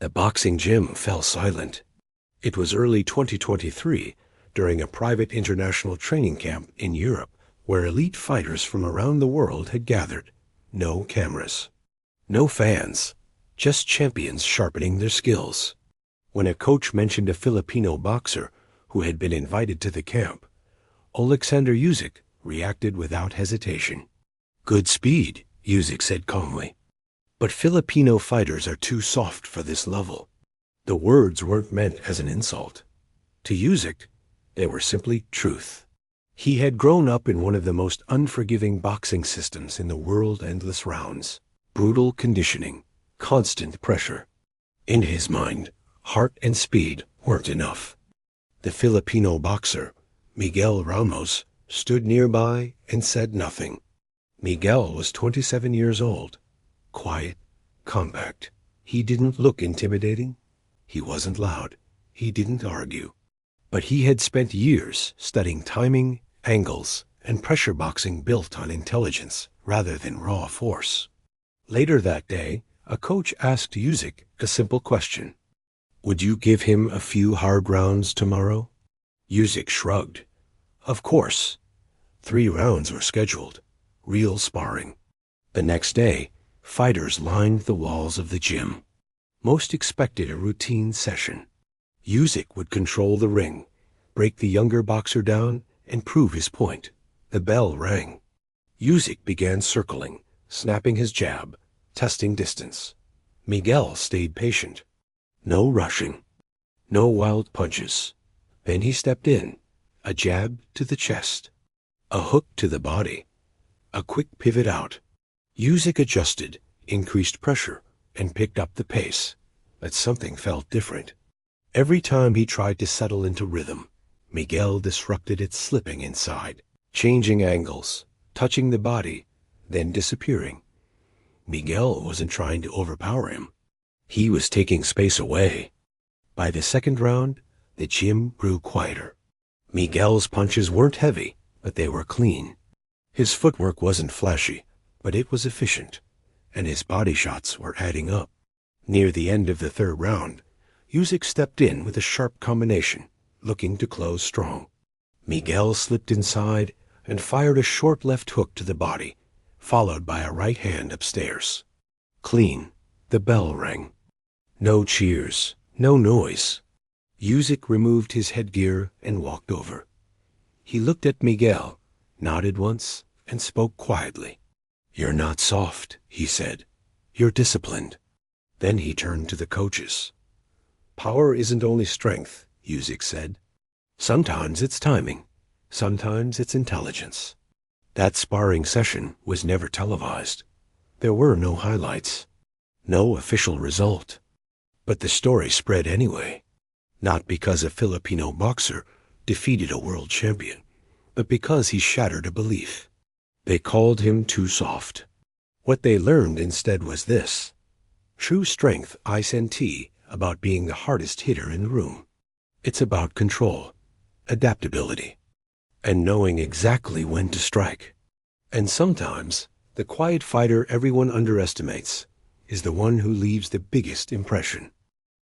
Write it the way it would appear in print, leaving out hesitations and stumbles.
The boxing gym fell silent. It was early 2023, during a private international training camp in Europe, where elite fighters from around the world had gathered. No cameras. No fans. Just champions sharpening their skills. When a coach mentioned a Filipino boxer who had been invited to the camp, Oleksandr Usyk reacted without hesitation. "Good speed," Usyk said calmly. "But Filipino fighters are too soft for this level." The words weren't meant as an insult. To Usyk, they were simply truth. He had grown up in one of the most unforgiving boxing systems in the world. Endless rounds, brutal conditioning, constant pressure. In his mind, heart and speed weren't enough. The Filipino boxer, Miguel Ramos, stood nearby and said nothing. Miguel was 27 years old, quiet, compact. He didn't look intimidating. He wasn't loud. He didn't argue. But he had spent years studying timing, angles, and pressure boxing built on intelligence rather than raw force. Later that day, a coach asked Usyk a simple question. "Would you give him a few hard rounds tomorrow?" Usyk shrugged. Of course. 3 rounds were scheduled. Real sparring. The next day, fighters lined the walls of the gym. Most expected a routine session. Usyk would control the ring, break the younger boxer down, and prove his point. The bell rang. Usyk began circling, snapping his jab, testing distance. Miguel stayed patient. No rushing. No wild punches. Then he stepped in. A jab to the chest. A hook to the body. A quick pivot out. Usyk adjusted, increased pressure, and picked up the pace. But something felt different. Every time he tried to settle into rhythm, Miguel disrupted it, slipping inside, changing angles, touching the body, then disappearing. Miguel wasn't trying to overpower him. He was taking space away. By the second round, the gym grew quieter. Miguel's punches weren't heavy, but they were clean. His footwork wasn't flashy, but it was efficient, and his body shots were adding up. Near the end of the third round, Usyk stepped in with a sharp combination, looking to close strong. Miguel slipped inside and fired a short left hook to the body, followed by a right hand upstairs. Clean. The bell rang. No cheers, no noise. Usyk removed his headgear and walked over. He looked at Miguel, nodded once, and spoke quietly. "You're not soft," he said. "You're disciplined." Then he turned to the coaches. "Power isn't only strength," Usyk said. "Sometimes it's timing. Sometimes it's intelligence." That sparring session was never televised. There were no highlights. No official result. But the story spread anyway. Not because a Filipino boxer defeated a world champion, but because he shattered a belief. They called him too soft. What they learned instead was this. True strength isn't about being the hardest hitter in the room. It's about control, adaptability, and knowing exactly when to strike. And sometimes, the quiet fighter everyone underestimates is the one who leaves the biggest impression.